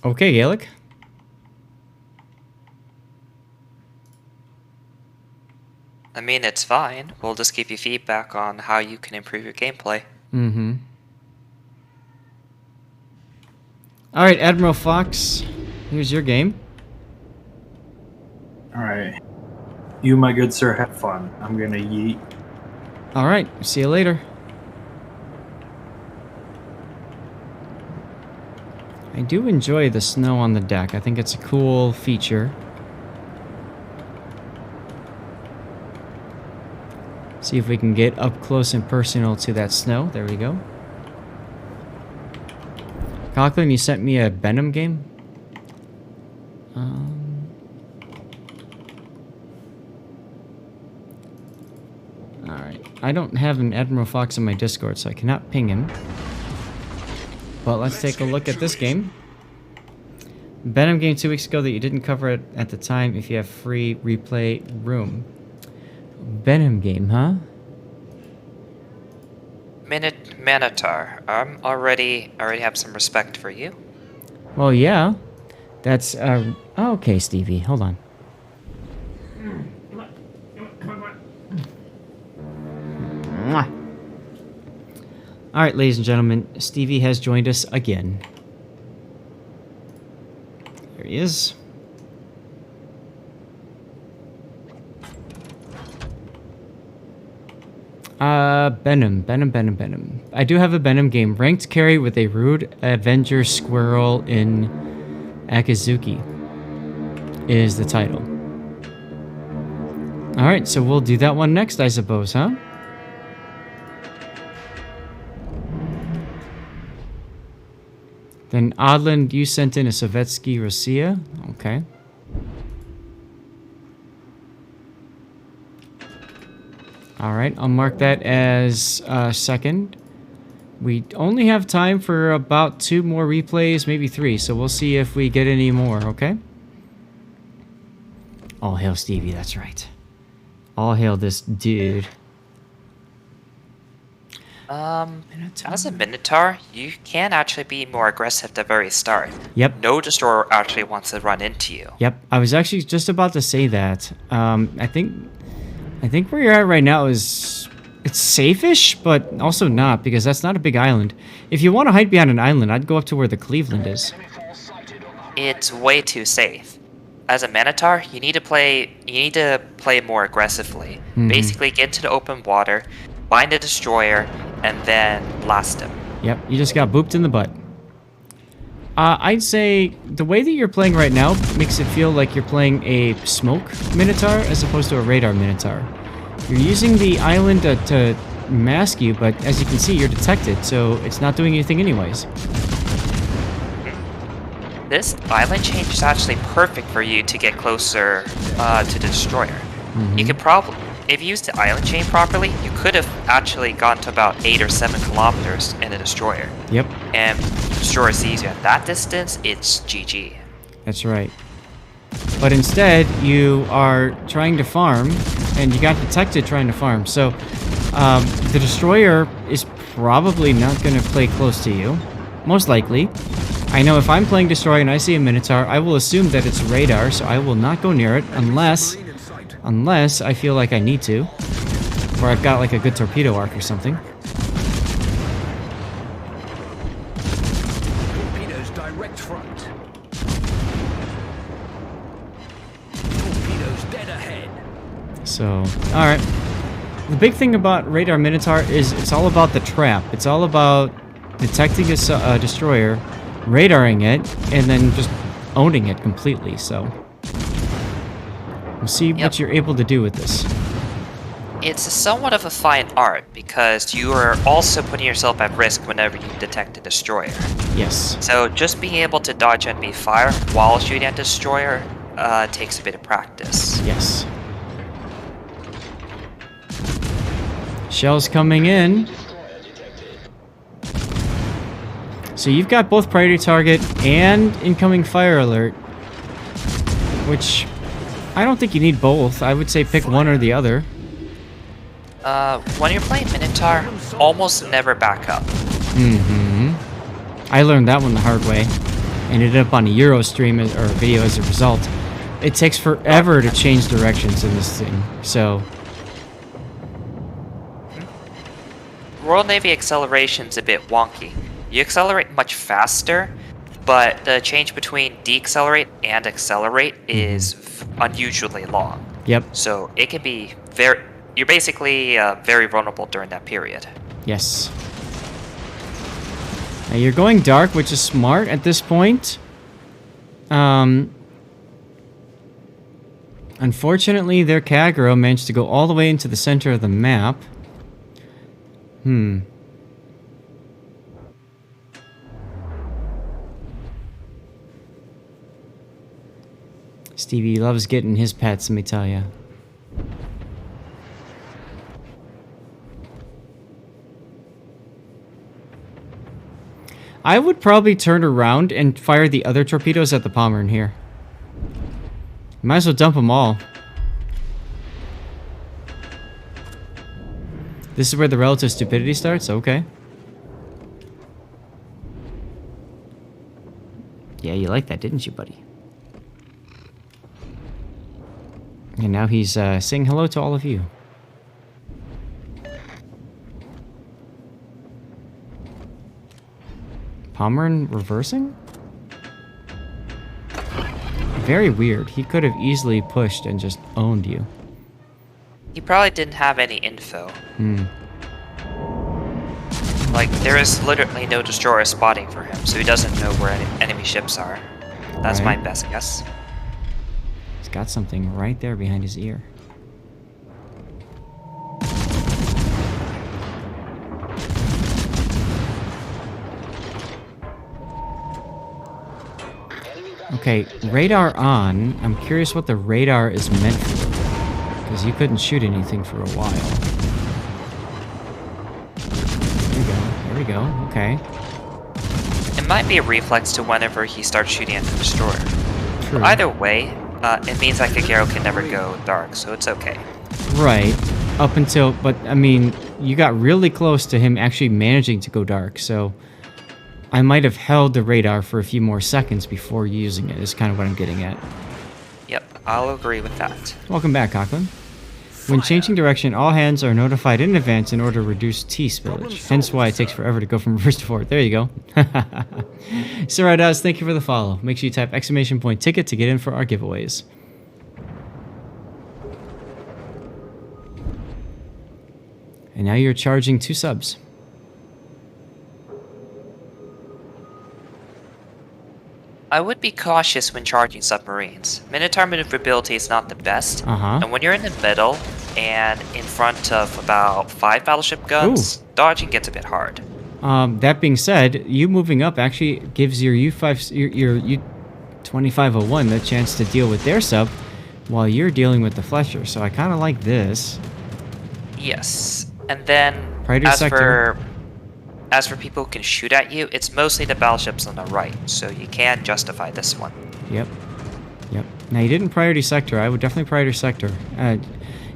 Okay, Gaelic. I mean, it's fine. We'll just give you feedback on how you can improve your gameplay. Mm-hmm. All right, Admiral Fox, here's your game. All right. You, my good sir, have fun. I'm gonna yeet. All right, see you later. I do enjoy the snow on the deck. I think it's a cool feature. See if we can get up close and personal to that snow. There we go. Conklin, you sent me a Venom game? Alright. I don't have an Admiral Fox in my Discord, so I cannot ping him. But let's take a look at this game. Venom game 2 weeks ago that you didn't cover it at the time if you have free replay room. Venom game, huh? MANotaur. I already have some respect for you. Well, yeah. That's, okay, Stevie. Hold on. Alright, ladies and gentlemen. Stevie has joined us again. There he is. Venom. I do have a Venom game. Ranked carry with a rude Avenger squirrel in Akizuki is the title. Alright, so we'll do that one next, I suppose, huh? Then Odland, you sent in a Sovietsky Russia. Okay. Alright, I'll mark that as second. We only have time for about 2 more replays, maybe 3, so we'll see if we get any more, okay? All hail Stevie, that's right. All hail this dude. As a Minotaur, you can actually be more aggressive at the very start. Yep. No destroyer actually wants to run into you. Yep, I was actually just about to say that. I think where you're at right now is... It's safe-ish, but also not, because that's not a big island. If you want to hide behind an island, I'd go up to where the Cleveland is. It's way too safe. As a Minotaur, you need to play more aggressively. Mm-hmm. Basically, get into the open water, find a destroyer, and then blast him. Yep, you just got booped in the butt. I'd say the way that you're playing right now makes it feel like you're playing a smoke Minotaur as opposed to a radar Minotaur. You're using the island to mask you, but as you can see, you're detected, so it's not doing anything anyways. This island change is actually perfect for you to get closer to the destroyer. Mm-hmm. You could probably, if you used the island chain properly, you could have actually gotten to about 8 or 7 kilometers in a destroyer. Yep. And the destroyer sees you at that distance, it's GG. That's right. But instead, you are trying to farm, and you got detected trying to farm. So, the destroyer is probably not going to play close to you. Most likely. I know if I'm playing destroyer and I see a Minotaur, I will assume that it's radar, so I will not go near it unless I feel like I need to. Or I've got like a good torpedo arc or something. Torpedoes direct front. Torpedoes dead ahead. So, alright. The big thing about radar Minotaur is it's all about the trap. It's all about detecting a destroyer, radaring it, and then just owning it completely, so... We'll see what you're able to do with this. It's somewhat of a fine art, because you are also putting yourself at risk whenever you detect a destroyer. Yes. So just being able to dodge enemy fire while shooting at the destroyer takes a bit of practice. Yes. Shells coming in. So you've got both priority target and incoming fire alert, which I don't think you need both. I would say pick one or the other. When you're playing Minotaur, almost never back up. Mm-hmm. I learned that one the hard way. ended up on a Euro stream or a video as a result. It takes forever to change directions in this thing, so... Royal Navy acceleration's a bit wonky. You accelerate much faster, but the change between decelerate and accelerate is unusually long. Yep. So it can be very... You're basically very vulnerable during that period. Yes. Now you're going dark, which is smart at this point. Unfortunately, their Kagero managed to go all the way into the center of the map. Stevie loves getting his pets, let me tell ya. I would probably turn around and fire the other torpedoes at the Pommern here. Might as well dump them all. This is where the relative stupidity starts? Okay. Yeah, you liked that, didn't you, buddy? And now he's saying hello to all of you. Pommern reversing? Very weird. He could have easily pushed and just owned you. He probably didn't have any info. Like, there is literally no destroyer spotting for him, so he doesn't know where any enemy ships are. That's my best guess. He's got something right there behind his ear. Okay, radar on. I'm curious what the radar is meant for. Because you couldn't shoot anything for a while. There we go, okay. It might be a reflex to whenever he starts shooting at the destroyer. True. Either way, it means that Kagero can never go dark, so it's okay. Right. Up until, but I mean, you got really close to him actually managing to go dark, so I might have held the radar for a few more seconds before using it, is kind of what I'm getting at. Yep, I'll agree with that. Welcome back, Cochran. When changing direction, all hands are notified in advance in order to reduce tea spillage. Hence why it takes forever to go from reverse to forward. There you go. Saradas, thank you for the follow. Make sure you type !ticket to get in for our giveaways. And now you're charging 2 subs. I would be cautious when charging submarines. Minotaur maneuverability is not the best, and when you're in the middle and in front of about 5 battleship guns, dodging gets a bit hard. That being said, you moving up actually gives your U-2501 the chance to deal with their sub while you're dealing with the Fletcher, so I kind of like this. Yes, and then as for people who can shoot at you, it's mostly the battleships on the right, so you can justify this one. Yep. Now, you didn't priority sector. I would definitely priority sector.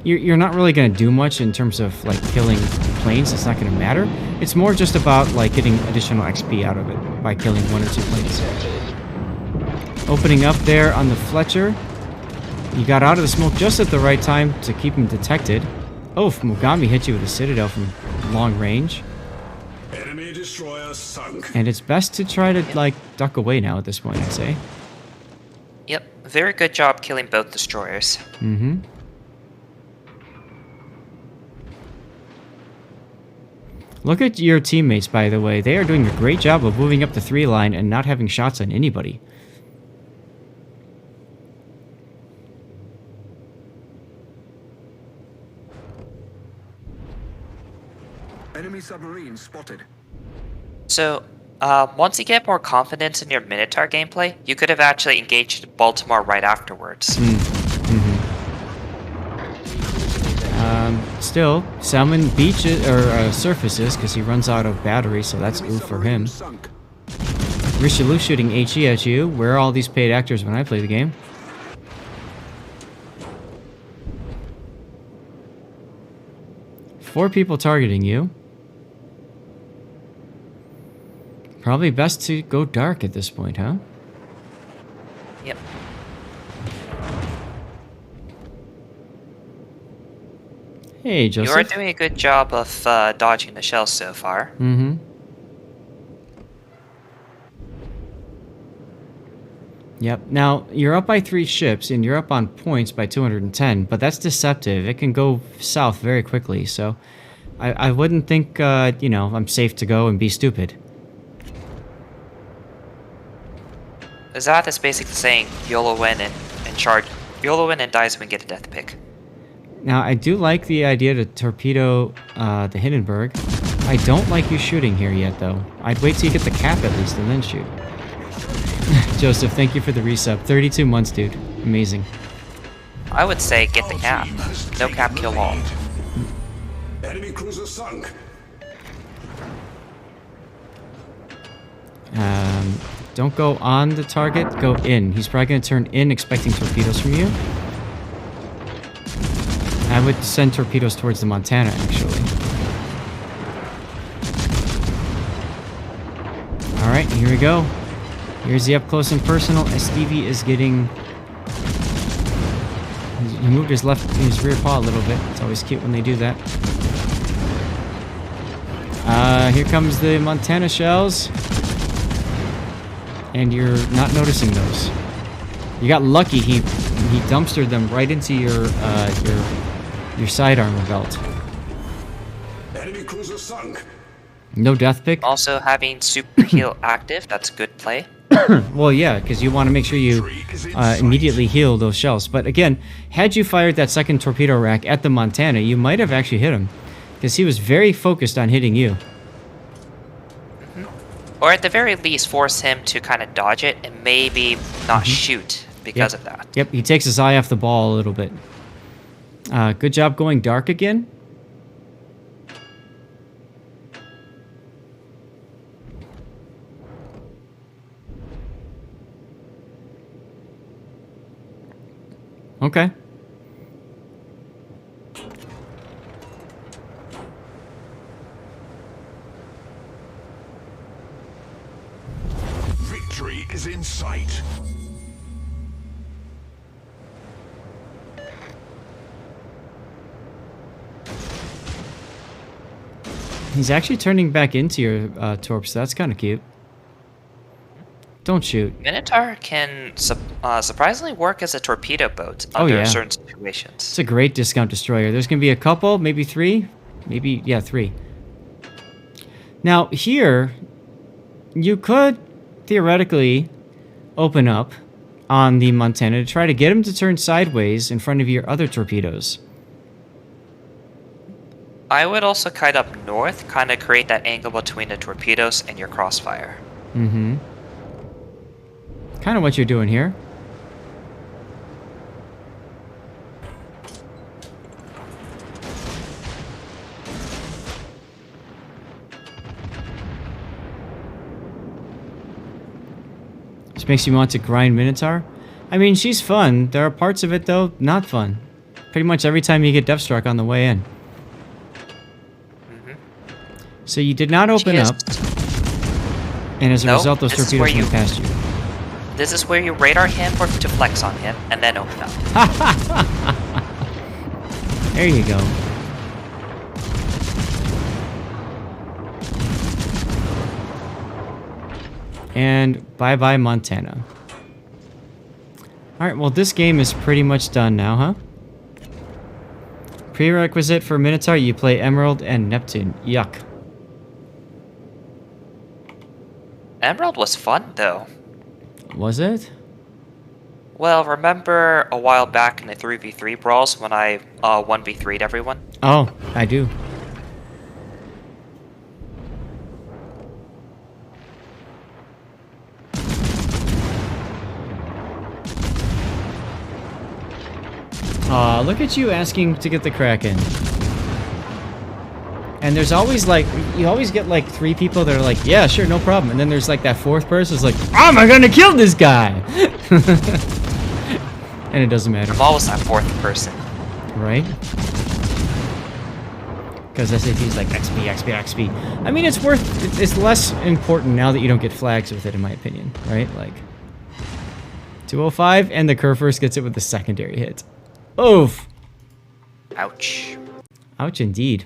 You're not really going to do much in terms of, like, killing planes. It's not going to matter. It's more just about, like, getting additional XP out of it by killing 1 or 2 planes. Opening up there on the Fletcher. You got out of the smoke just at the right time to keep him detected. Oh, Mogami hit you with a Citadel from long range. Enemy destroyer sunk. And it's best to try to, like, duck away now at this point, I'd say. Yep, very good job killing both destroyers. Look at your teammates, by the way. They are doing a great job of moving up the 3 line and not having shots on anybody. Enemy submarine spotted. So, once you get more confidence in your Minotaur gameplay, you could have actually engaged Baltimore right afterwards. Still, Salmon beaches or surfaces because he runs out of battery, so that's oof for him. Richelieu shooting HE at you. Where are all these paid actors when I play the game? Four people targeting you. Probably best to go dark at this point, huh? Yep. Hey, Joseph. You are doing a good job of dodging the shells so far. Mm-hmm. Yep. Now, you're up by 3 ships, and you're up on points by 210, but that's deceptive. It can go south very quickly, so I wouldn't think, you know, I'm safe to go and be stupid. Zath is basically saying YOLO win and charge. YOLO win and dies when we get a death pick. Now, I do like the idea to torpedo the Hindenburg. I don't like you shooting here yet, though. I'd wait till you get the cap at least, and then shoot. Joseph, thank you for the resub. 32 months, dude. Amazing. I would say get the cap. No cap, kill all. Enemy cruiser sunk. Don't go on the target, go in. He's probably going to turn in expecting torpedoes from you. I would send torpedoes towards the Montana, actually. Alright, here we go. Here's the up close and personal as Stevie is getting... He moved his rear paw a little bit. It's always cute when they do that. Here comes the Montana shells. And you're not noticing those. You got lucky. He dumpstered them right into your side armor belt. Enemy cruiser sunk. No death pick. Also having super heal active, that's good play. Well, yeah, because you want to make sure you immediately heal those shells. But again, had you fired that second torpedo rack at the Montana, you might have actually hit him, because he was very focused on hitting you. Or at the very least, force him to kind of dodge it and maybe not shoot because of that. Yep, he takes his eye off the ball a little bit. Good job going dark again. Okay. Victory is in sight. He's actually turning back into your torps. So that's kind of cute. Don't shoot. Minotaur can surprisingly work as a torpedo boat under certain situations. It's a great discount destroyer. There's going to be a couple, maybe 3. Maybe, yeah, 3. Now, here, you could theoretically open up on the Montana to try to get him to turn sideways in front of your other torpedoes. I would also kite up north, kind of create that angle between the torpedoes and your crossfire. Mm-hmm. Kind of what you're doing here. This makes you want to grind Minotaur. I mean, she's fun. There are parts of it, though, not fun. Pretty much every time you get death struck on the way in. So you did not open up, and as a result, those torpedoes went past you. This is where you radar him or to flex on him, and then open up. There you go. And bye-bye, Montana. Alright, well, this game is pretty much done now, huh? Prerequisite for Minotaur, you play Emerald and Neptune. Yuck. Emerald was fun, though. Was it? Well, remember a while back in the 3v3 brawls when I 1v3'd everyone? Oh, I do. Aw, look at you asking to get the Kraken. And there's always like, you always get like 3 people that are like, yeah, sure, no problem. And then there's like that 4th person who's like, how am I gonna kill this guy? And it doesn't matter. I'm always that 4th person. Right? Because SAT's like XP, XP, XP. I mean, it's less important now that you don't get flags with it, in my opinion. Right? Like, to 205, and the Kurfürst gets it with the secondary hit. Oof. Ouch. Ouch indeed.